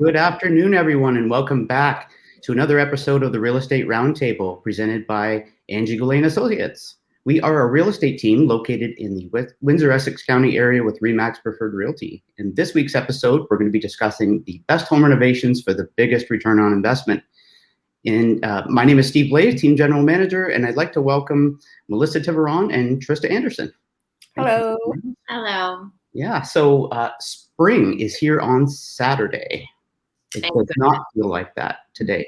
Good afternoon, everyone, and welcome back to another episode of the Real Estate Roundtable presented by Angie Goulet Associates. We are a real estate team located in the Windsor-Essex County area with RE/MAX Preferred Realty. In this week's episode, we're going to be discussing the best home renovations for the biggest return on investment. And my name is Steve Blaze, Team General Manager, and I'd like to welcome Melissa Tiveron and Trista Anderson. Hello. Hello. Yeah, so spring is here on Saturday. It does not feel like that today.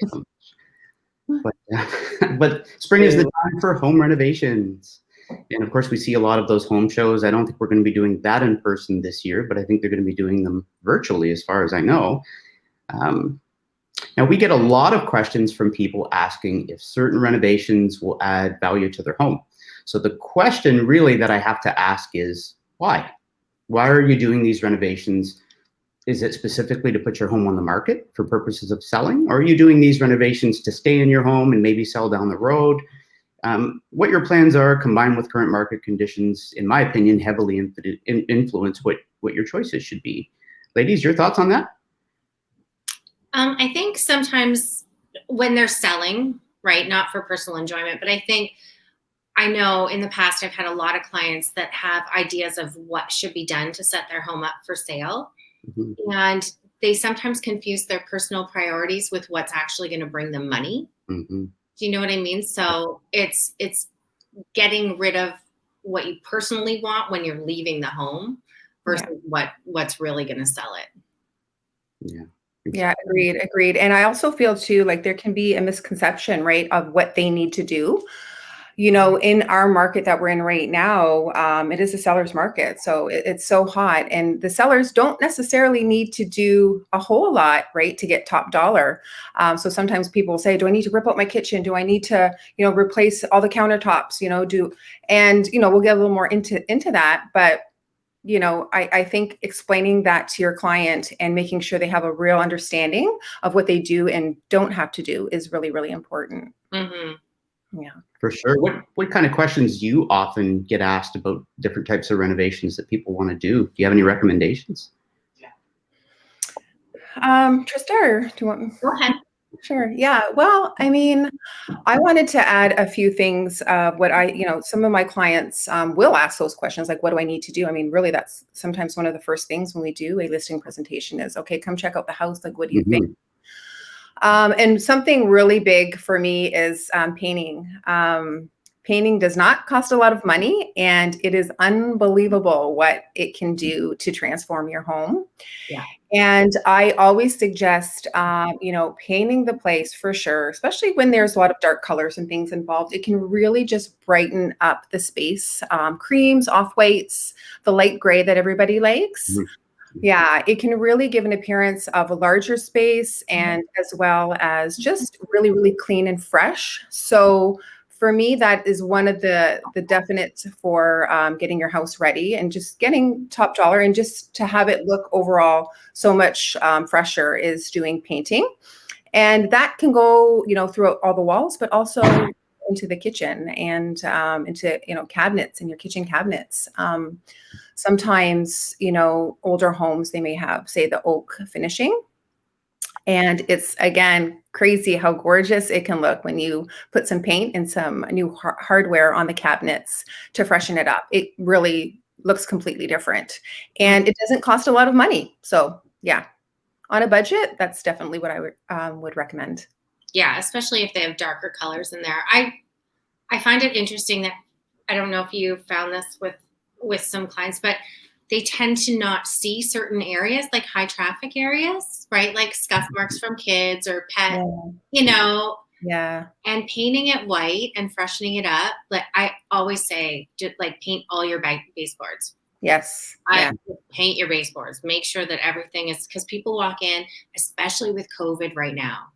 But spring is the time for home renovations. And of course, we see a lot of those home shows. I don't think we're going to be doing that in person this year, but I think they're going to be doing them virtually as far as I know. Now, we get a lot of questions from people asking if certain renovations will add value to their home. So the question really that I have to ask is, why? Why are you doing these renovations? Is it specifically to put your home on the market for purposes of selling? Or are you doing these renovations to stay in your home and maybe sell down the road? What your plans are, combined with current market conditions, in my opinion, heavily influence what your choices should be. Ladies, your thoughts on that? I think sometimes when they're selling, right, not for personal enjoyment, but I know in the past I've had a lot of clients that have ideas of what should be done to set their home up for sale. Mm-hmm. And they sometimes confuse their personal priorities with what's actually going to bring them money. Mm-hmm. Do you know what I mean? So it's getting rid of what you personally want when you're leaving the home versus what's really going to sell it. Yeah. Yeah, agreed. And I also feel too, like there can be a misconception, right, of what they need to do. You know, in our market that we're in right now, it is a seller's market. So it's so hot, and the sellers don't necessarily need to do a whole lot, right, to get top dollar. So sometimes people will say, do I need to rip out my kitchen? Do I need to, replace all the countertops, and, we'll get a little more into that. But I think explaining that to your client and making sure they have a real understanding of what they do and don't have to do is really, really important. Mm-hmm. Yeah, for sure. What kind of questions do you often get asked about different types of renovations that people want to do? Do you have any recommendations? Trista, do you want me? Go ahead. Sure. Yeah. Well, I mean, I wanted to add a few things of what some of my clients will ask those questions, like, what do I need to do? I mean, really, that's sometimes one of the first things when we do a listing presentation is, okay, come check out the house. Like, what do you think? And something really big for me is painting. Painting does not cost a lot of money, and it is unbelievable what it can do to transform your home. Yeah. And I always suggest, painting the place for sure, especially when there's a lot of dark colors and things involved. It can really just brighten up the space. Creams, off-whites, the light gray that everybody likes. Mm-hmm. Yeah, it can really give an appearance of a larger space and as well as just really, really clean and fresh. So for me, that is one of the definites for getting your house ready and just getting top dollar, and just to have it look overall so much fresher is doing painting. And that can go, throughout all the walls, but also into the kitchen and into, cabinets in your kitchen cabinets. Sometimes, older homes, they may have, say, the oak finishing. And it's, again, crazy how gorgeous it can look when you put some paint and some new hardware on the cabinets to freshen it up. It really looks completely different. And it doesn't cost a lot of money. So, yeah, on a budget, that's definitely what I would recommend. Yeah, especially if they have darker colors in there. I find it interesting that, I don't know if you found this with some clients, but they tend to not see certain areas, like high traffic areas, right? Like scuff marks from kids or pet, Yeah. And painting it white and freshening it up. Like I always say, just like paint all your baseboards. Yes. Paint your baseboards. Make sure that everything is, because people walk in, especially with COVID right now,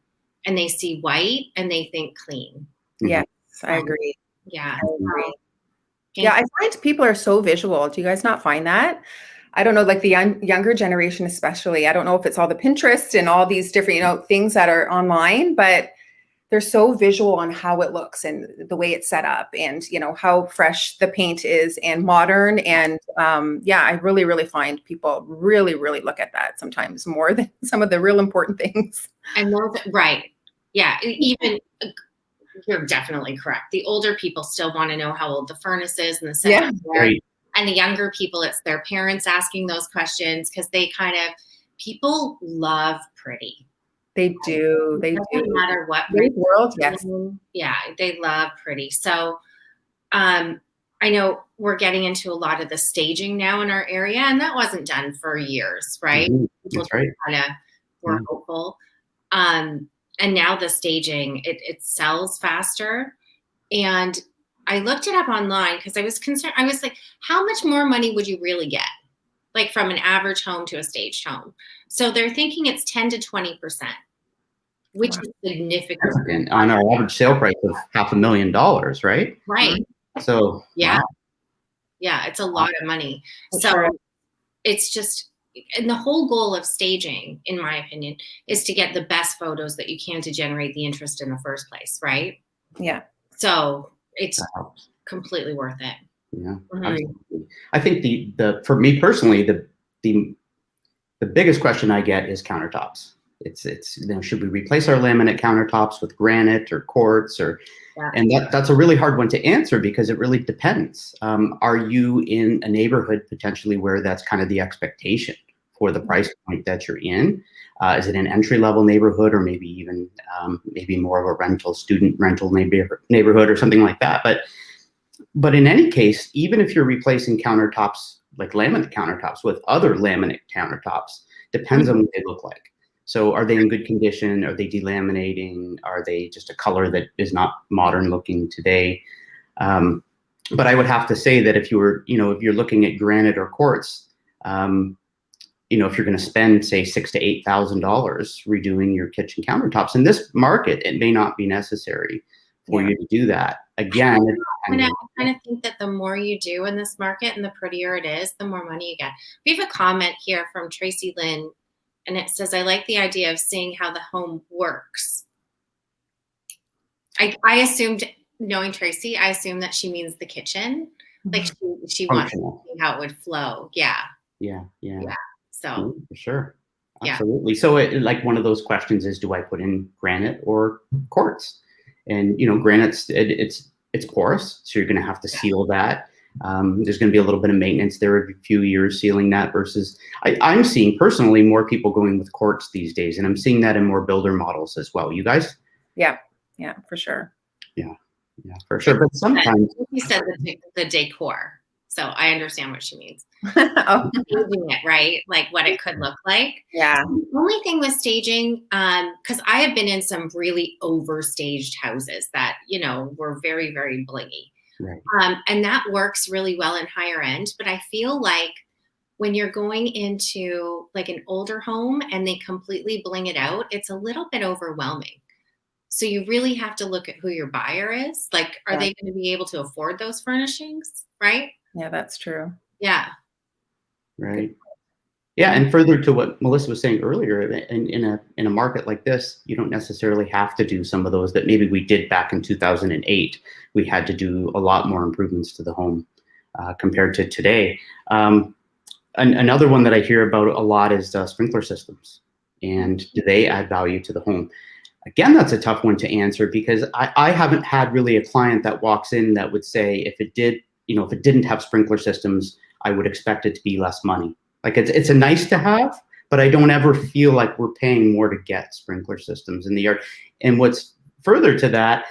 and they see white and they think clean. Yes, I agree. Yeah. I agree. Yeah, I find people are so visual. Do you guys not find that? I don't know, like the younger generation especially. I don't know if it's all the Pinterest and all these different, things that are online, but they're so visual on how it looks and the way it's set up, and how fresh the paint is and modern. And yeah, I really, really find people really, really look at that sometimes more than some of the real important things. And those, right. Yeah. Even you're definitely correct. The older people still want to know how old the furnace is and the Yeah. Right. And the younger people, it's their parents asking those questions because people love pretty. They do. They It doesn't do. matter what Great world, yes. Yeah, they love pretty. So I know we're getting into a lot of the staging now in our area, and that wasn't done for years, right? Mhm. People That's right. kind of were Yeah. hopeful. And now the staging, it sells faster. And I looked it up online because I was concerned. I was like, how much more money would you really get? Like from an average home to a staged home. So they're thinking it's 10 to 20%, which Wow. is significant. And on our average sale price of $500,000, right? Right. So Yeah. wow. Yeah, it's a lot of money. That's So right. it's just, and the whole goal of staging, in my opinion, is to get the best photos that you can to generate the interest in the first place, right? Yeah. So it's That helps. completely worth it. Yeah. Mhm. Absolutely. I think the for me personally, the biggest question I get is countertops. It's should we replace our laminate countertops with granite or quartz or Yeah. and that's a really hard one to answer because it really depends. Are you in a neighborhood potentially where that's kind of the expectation for the price point that you're in? Is it an entry level neighborhood or maybe even maybe more of a student rental neighborhood or something like that? But in any case, even if you're replacing countertops like laminate countertops with other laminate countertops, depends on what they look like. So are they in good condition? Are they delaminating? Are they just a color that is not modern looking today? But I would have to say that if you're looking at granite or quartz, if you're going to spend say $6,000 to $8,000 redoing your kitchen countertops in this market, it may not be necessary for you to do that. Again, And I kind of think that the more you do in this market and the prettier it is, the more money you get. We have a comment here from Tracy Lynn, and it says, I like the idea of seeing how the home works. I assumed, knowing Tracy, I assumed that she means the kitchen. Like she wants to see how it would flow. Yeah. Yeah. So For sure. Yeah. Absolutely. So like one of those questions is, do I put in granite or quartz? And granite's it's porous, so you're going to have to seal that. There's going to be a little bit of maintenance there, every few years sealing that versus I'm seeing personally more people going with quartz these days, and I'm seeing that in more builder models as well. You guys? Yeah, for sure. Yeah, for sure. But sometimes you said the decor, so I understand what she means. Oh, Staging it, right? Like what it could look like. yeah. The only thing with staging, because I have been in some really overstaged houses that, were very, very blingy. right. And that works really well in higher end. But I feel like when you're going into like an older home and they completely bling it out, it's a little bit overwhelming. So you really have to look at who your buyer is. Like, are they going to be able to afford those furnishings? Right? Yeah, that's true. Yeah. Right. Yeah, and further to what Melissa was saying earlier, in a market like this, you don't necessarily have to do some of those that maybe we did back in 2008. We had to do a lot more improvements to the home compared to today. Another one that I hear about a lot is sprinkler systems, and do they add value to the home? Again, that's a tough one to answer because I haven't had really a client that walks in that would say if it didn't have sprinkler systems, I would expect it to be less money. Like it's a nice to have, but I don't ever feel like we're paying more to get sprinkler systems in the yard. And what's further to that,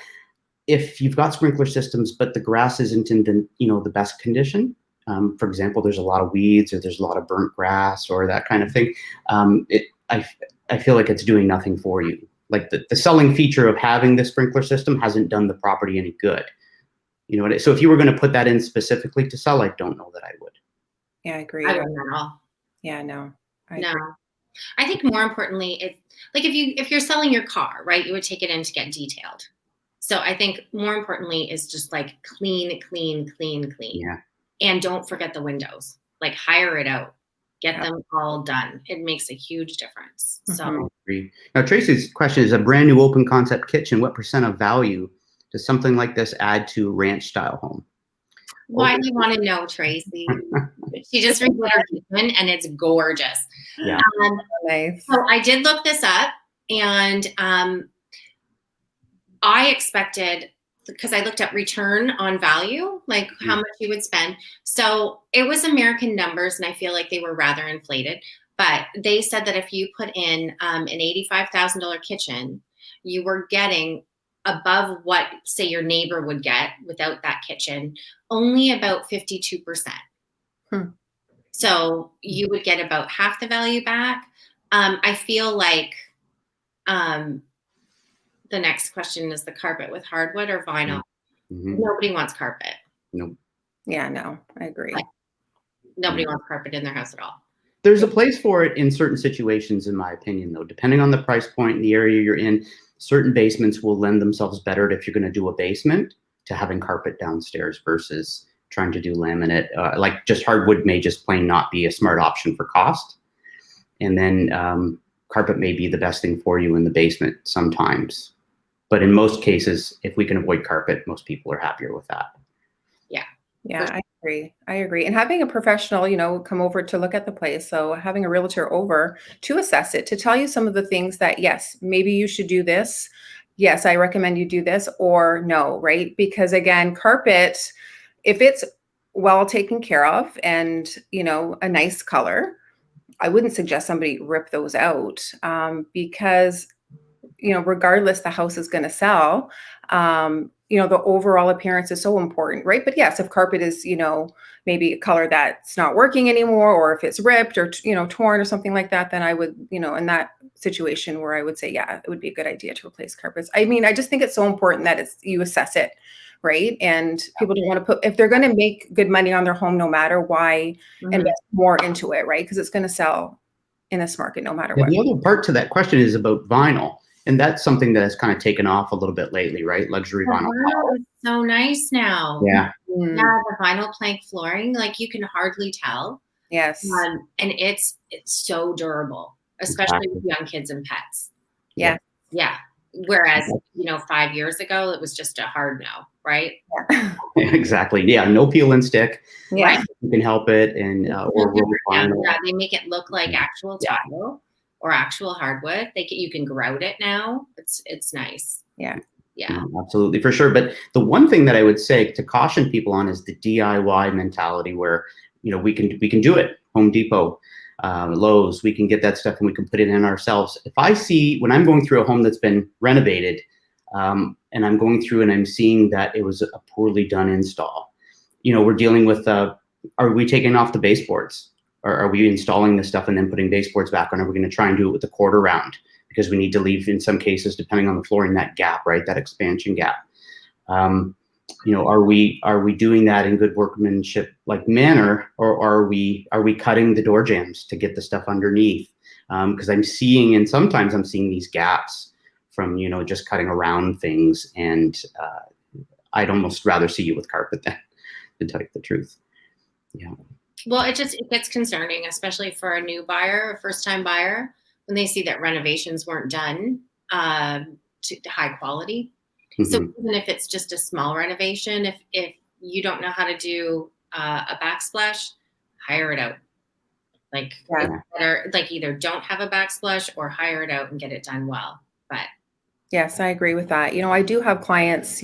if you've got sprinkler systems, but the grass isn't in the best condition, for example, there's a lot of weeds or there's a lot of burnt grass or that kind of thing, I feel like it's doing nothing for you. Like the selling feature of having the sprinkler system hasn't done the property any good. So if you were going to put that in specifically to sell, I don't know that I would. Yeah, I agree. I don't know at all. Yeah, no. No. I think more importantly, it's like if you're selling your car, right, you would take it in to get detailed. So I think more importantly is just like clean. Yeah. And don't forget the windows. Like hire it out. Get them all done. It makes a huge difference. So now Tracy's question is, a brand new open concept kitchen, what % of value does something like this add to a ranch style home? why do you want to know, Tracy? She just redid her kitchen and it's gorgeous. Yeah. Nice. So I did look this up, and I expected, because I looked up return on value, like how much you would spend. So it was American numbers, and I feel like they were rather inflated. But they said that if you put in an $85,000 kitchen, you were getting above what, say, your neighbor would get without that kitchen, only about 52%. So you would get about half the value back. I feel like the next question is the carpet with hardwood or vinyl. Nobody wants carpet. Nope. Yeah, no, I agree. Like, nobody wants carpet in their house at all. There's a place for it in certain situations, in my opinion, though. Depending on the price point and the area you're in, certain basements will lend themselves better if you're going to do a basement to having carpet downstairs versus trying to do laminate. Like just hardwood may just plain not be a smart option for cost. And then carpet may be the best thing for you in the basement sometimes. But in most cases, if we can avoid carpet, most people are happier with that. Yeah, I agree. I agree. And having a professional, come over to look at the place. So having a realtor over to assess it, to tell you some of the things that, yes, maybe you should do this. Yes, I recommend you do this, or no, right? Because again, carpet, if it's well taken care of and, a nice color, I wouldn't suggest somebody rip those out because, regardless, the house is going to sell. The overall appearance is so important, right? But yes, if carpet is, maybe a color that's not working anymore, or if it's ripped or, torn or something like that, then I would, in that situation where I would say, yeah, it would be a good idea to replace carpets. I mean, I just think it's so important that you assess it, right? And people don't want to if they're going to make good money on their home, no matter why, invest more into it, right? Because it's going to sell in this market no matter what. The other part to that question is about vinyl. And that's something that has kind of taken off a little bit lately, right? Luxury vinyl. It's so nice now. Yeah. Yeah, the vinyl plank flooring, like you can hardly tell. Yes. And it's so durable, especially with young kids and pets. Yeah. Yeah. Whereas, 5 years ago, it was just a hard no, right? Yeah. Exactly. Yeah. No peel and stick. Yeah. You can help it. And they make it look like actual tile. Or actual hardwood. You can grout it now. It's nice. Yeah. Yeah. No, absolutely, for sure. But the one thing that I would say to caution people on is the DIY mentality, where we can do it. Home Depot, Lowe's, we can get that stuff and we can put it in ourselves. If I see, when I'm going through a home that's been renovated, and I'm going through and I'm seeing that it was a poorly done install, we're dealing with are we taking off the baseboards? Or are we installing this stuff and then putting baseboards back on? Are we going to try and do it with a quarter round? Because we need to leave, in some cases, depending on the flooring, that gap, right? That expansion gap. Are we doing that in good workmanship like manner, or are we cutting the door jambs to get the stuff underneath? Because I'm seeing, and sometimes I'm seeing these gaps from just cutting around things, and I'd almost rather see you with carpet than to tell you the truth. Yeah. Well, it gets concerning, especially for a new buyer, a first-time buyer, when they see that renovations weren't done to high quality. So even if it's just a small renovation, if you don't know how to do a backsplash, hire it out. Like better, like either don't have a backsplash or hire it out and get it done well. But yes, I agree with that. I do have clients,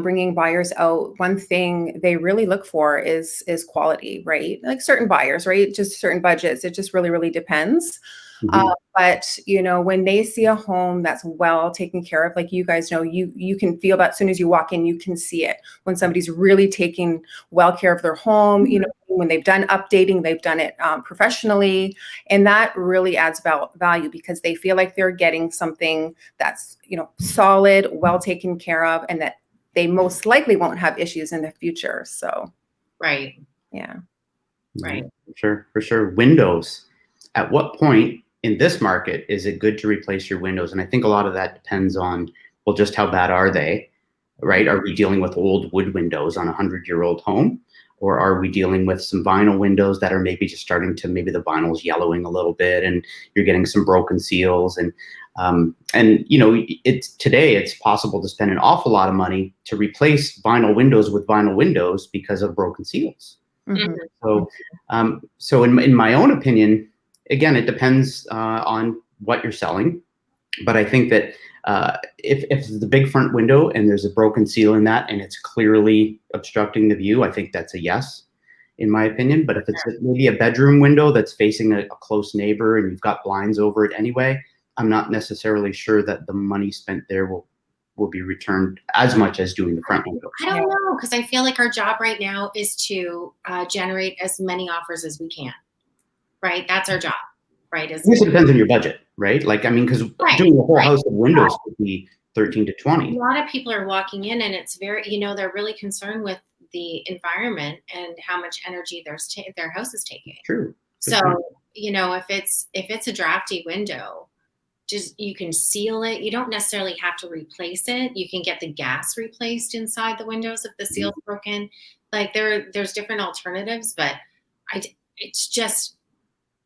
bringing buyers out. One thing they really look for is quality, right? Like certain buyers, right? Just certain budgets. It just really, really depends. But when they see a home that's well taken care of, like you guys know, you can feel that as soon as you walk in, you can see it when somebody's really taking well care of their home. When they've done updating, they've done it professionally, and that really adds value because they feel like they're getting something that's solid, well taken care of, and that they most likely won't have issues in the future. So, right. Yeah. Right. For sure. Windows. At what point in this market is it good to replace your windows? And I think a lot of that depends on, well, just how bad are they, right? Are we dealing with old wood windows on a 100-year-old home? Or are we dealing with some vinyl windows that are maybe just starting to, maybe the vinyl's yellowing a little bit and you're getting some broken seals? And you know, today it's possible to spend an awful lot of money to replace vinyl windows with vinyl windows because of broken seals. Mhm. So in my own opinion, again, it depends on what you're selling. But I think that if it's the big front window and there's a broken seal in that and it's clearly obstructing the view, I think that's a yes, in my opinion. But if it's maybe a bedroom window that's facing a close neighbor and you've got blinds over it anyway, I'm not necessarily sure that the money spent there will be returned as much as doing the front window. I don't know, because I feel like our job right now is to generate as many offers as we can, right? That's our job, right? I guess it depends on your budget, right? Like, I mean, because doing a whole house of windows could be 13 to 20. A lot of people are walking in and it's very, you know, they're really concerned with the environment and how much energy their house is taking. True. So, you know, if it's a drafty window, just, you can seal it. You don't necessarily have to replace it. You can get the gas replaced inside the windows if the seal's broken. Like there's different alternatives, but it's just,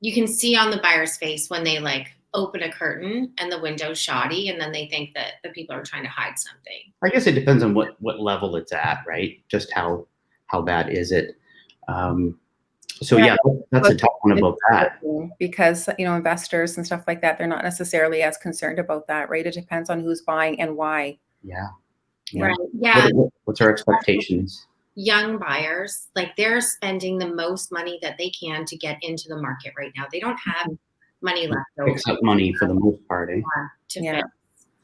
you can see on the buyer's face when they like open a curtain and the window's shoddy and then they think that the people are trying to hide something. I guess it depends on what level it's at, right? Just how bad is it? So yeah, that's a tough one about that. Because, you know, investors and stuff like that, they're not necessarily as concerned about that, right? It depends on who's buying and why. Yeah. Right. Yeah. What's our expectations? Young buyers, like they're spending the most money that they can to get into the market right now. They don't have money left over. Picks up money for the most part, eh? Fix.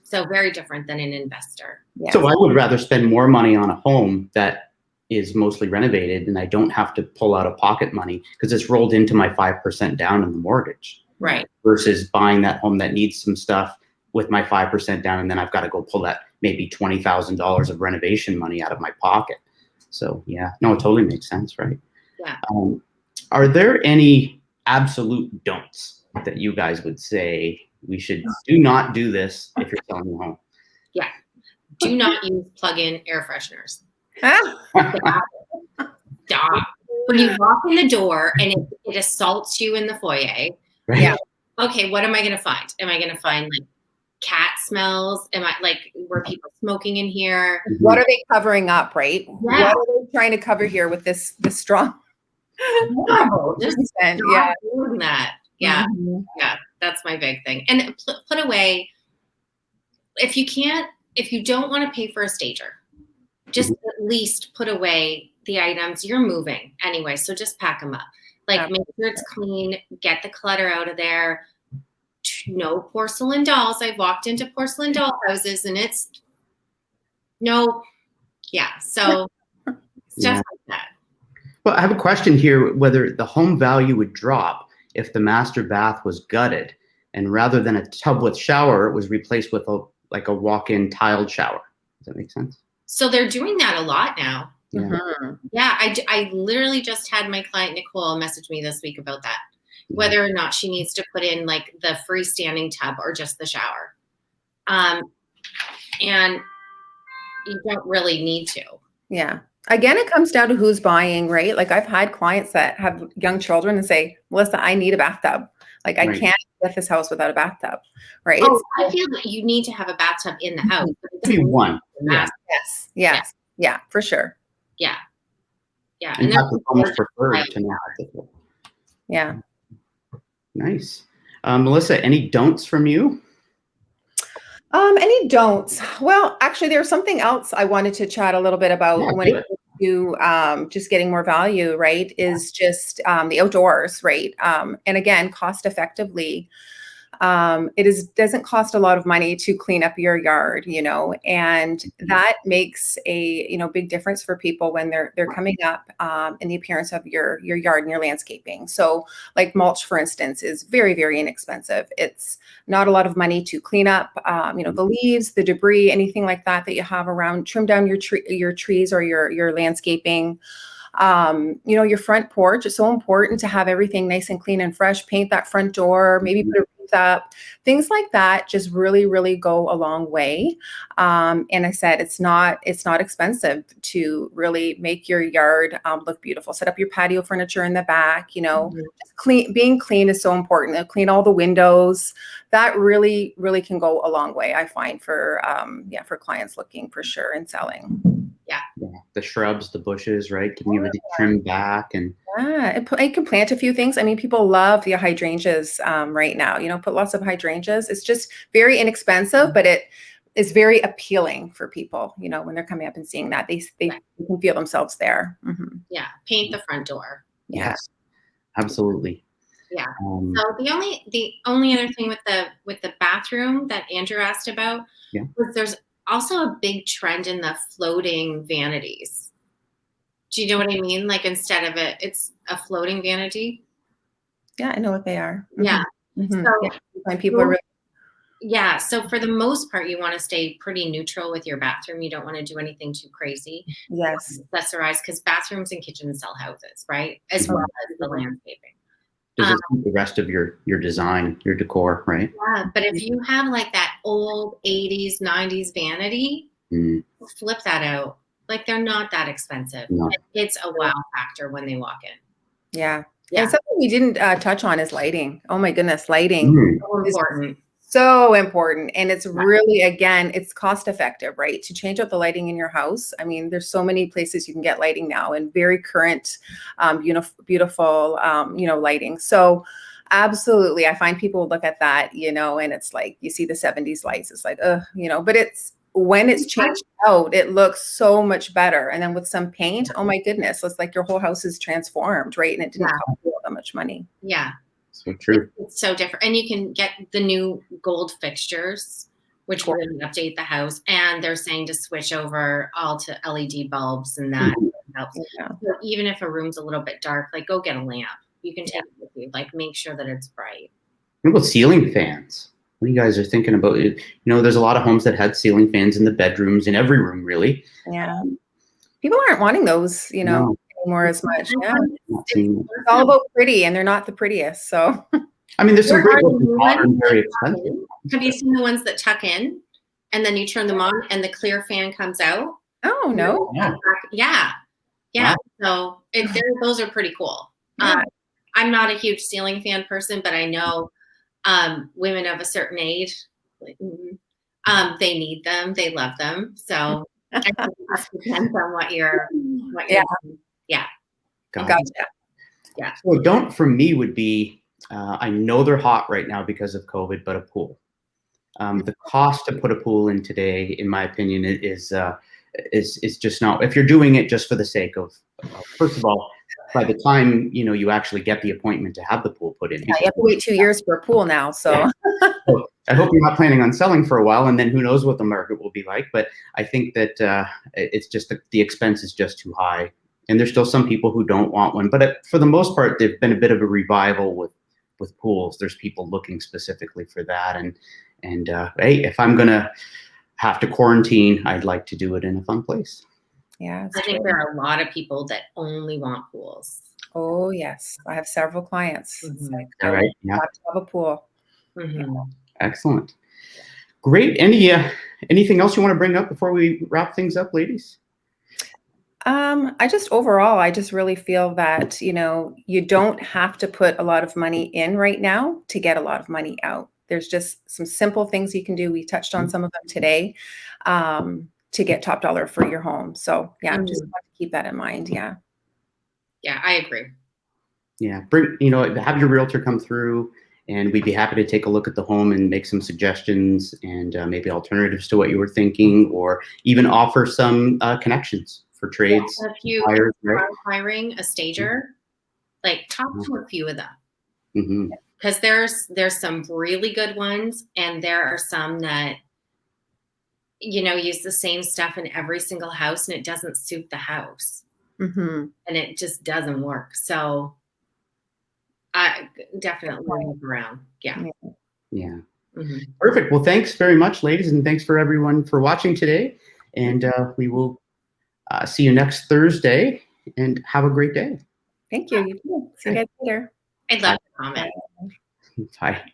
So very different than an investor. Yeah. So I would rather spend more money on a home that is mostly renovated and I don't have to pull out of pocket money because it's rolled into my 5% down in the mortgage. Right. Versus buying that home that needs some stuff with my 5% down and then I've got to go pull that maybe $20,000 of renovation money out of my pocket. So yeah, no, it totally makes sense, right? Yeah. Are there any absolute don'ts that you guys would say we should do not do this if you're selling a home? Yeah. Do not use plug-in air fresheners. Stop. When you walk in the door and it assaults you in the foyer. Right. Yeah. Okay, what am I going to find? Am I going to find like cat smells? Am I like, were people smoking in here? What are they covering up, right? Yeah. What are they trying to cover here with this strong? Horrible. Just scent? stop Yeah. doing that. Yeah. Mhm. Yeah. That's my big thing. And put away, if you don't want to pay for a stager, just at least put away the items. You're moving anyway, so just pack them up. Like make sure it's clean, get the clutter out of there. No porcelain dolls. I've walked into porcelain doll houses and it's no, yeah. So stuff like that. Well, I have a question here, whether the home value would drop if the master bath was gutted and rather than a tub with shower, it was replaced with a walk-in tiled shower. Does that make sense? So they're doing that a lot now. Yeah. Mm-hmm. Yeah, I literally just had my client Nicole message me this week about that, whether or not she needs to put in like the freestanding tub or just the shower. And you don't really need to. Yeah. Again, it comes down to who's buying, right? Like I've had clients that have young children and say, Melissa, I need a bathtub. Like I can't get this house without a bathtub, right? Oh, I feel that you need to have a bathtub in the house. Maybe one. Yeah. Yes, for sure. Yeah. Yeah. And that's almost preferred to not have it. Yeah. Nice. Melissa, any don'ts from you? Any don'ts? Well, actually, there's something else I wanted to chat a little bit about when it comes to just getting more value, right? Is just the outdoors, right? And again, cost effectively. It doesn't cost a lot of money to clean up your yard, you know, and that makes a, big difference for people when they're coming up in the appearance of your yard and your landscaping. So like mulch, for instance, is very, very inexpensive. It's not a lot of money to clean up, the leaves, the debris, anything like that you have around, trim down your trees or your landscaping. Your front porch is so important to have everything nice and clean and fresh. Paint that front door, maybe put a wreath up. Things like that just really, really go a long way. And I said, it's not expensive to really make your yard look beautiful. Set up your patio furniture in the back, just being clean is so important. Clean all the windows. That really, really can go a long way, I find, for clients looking for sure and selling. Yeah. The shrubs, the bushes, right? Can you really trim back and I can plant a few things. I mean, people love the hydrangeas right now. Put lots of hydrangeas. It's just very inexpensive, but it is very appealing for people. When they're coming up and seeing that, they can feel themselves there. Mm-hmm. Yeah, paint the front door. Yes, absolutely. Yeah. So the only other thing with the bathroom that Andrew asked about was there's also a big trend in the floating vanities. Do you know what I mean? Like instead of it's a floating vanity. Yeah, I know what they are. Mm-hmm. Yeah. Mm-hmm. So people are really. Yeah. So for the most part, you want to stay pretty neutral with your bathroom. You don't want to do anything too crazy. Yes. Accessorize, because bathrooms and kitchens sell houses, right? As well as the landscaping. Does it keep the rest of your design, your decor, right? Yeah, but if you have like that old 80s, 90s vanity, flip that out. Like they're not that expensive. No. It's a wow factor when they walk in. Yeah. And something we didn't touch on is lighting. Oh my goodness, lighting. So important. So important. And it's really, again, it's cost effective, right? To change out the lighting in your house. I mean, there's so many places you can get lighting now and very current, beautiful, lighting. So absolutely. I find people look at that, and it's like, you see the 70s lights. It's like, but when it's changed out, it looks so much better. And then with some paint, oh my goodness, it's like your whole house is transformed, right? And it didn't cost you that much money. Yeah. So true. It's so different. And you can get the new gold fixtures, which really update the house. And they're saying to switch over all to LED bulbs, and that helps. Yeah. So even if a room's a little bit dark, like go get a lamp. You can take it with you. Like make sure that it's bright. What about ceiling fans? What do you guys are thinking about it? There's a lot of homes that had ceiling fans in the bedrooms, in every room, really. Yeah. People aren't wanting those, anymore as much. Yeah. It's all about pretty, and they're not the prettiest. So, I mean, there's some great ones, modern, very expensive. Have you seen the ones that tuck in, and then you turn them on, and the clear fan comes out? Oh no! Yeah. Wow. So those are pretty cool. Yeah. I'm not a huge ceiling fan person, but I know women of a certain age, they need them. They love them. So I think it just depends on what you're yeah. Gotcha. Yeah. So don't for me would be, I know they're hot right now because of COVID, but a pool. The cost to put a pool in today, in my opinion, is just not, if you're doing it just for the sake of first of all, by the time, you actually get the appointment to have the pool put in. Yeah, you have to wait 2 years for a pool now. So So I hope you're not planning on selling for a while, and then who knows what the market will be like. But I think that it's just the expense is just too high. And there's still some people who don't want one. But for the most part, there's been a bit of a revival with pools. There's people looking specifically for that. And hey, if I'm going to have to quarantine, I'd like to do it in a fun place. Yeah, I think there are a lot of people that only want pools. Oh yes, I have several clients. Like, all right, have to have a pool. Excellent, great. Anything else you want to bring up before we wrap things up, ladies? I just really feel that you don't have to put a lot of money in right now to get a lot of money out. There's just some simple things you can do. We touched on some of them today. To get top dollar for your home. So just have to keep that in mind. Yeah, I agree. Yeah, have your realtor come through, and we'd be happy to take a look at the home and make some suggestions and maybe alternatives to what you were thinking, or even offer some connections for trades. If you are hiring a stager, like talk to a few of them, because there's some really good ones, and there are some that use the same stuff in every single house, and it doesn't suit the house. And it just doesn't work. So I definitely move around. Yeah. Perfect. Well, thanks very much, ladies, and thanks for everyone for watching today. And we will see you next Thursday. and have a great day. Thank you. You too. See you guys later. I'd love to comment. Bye.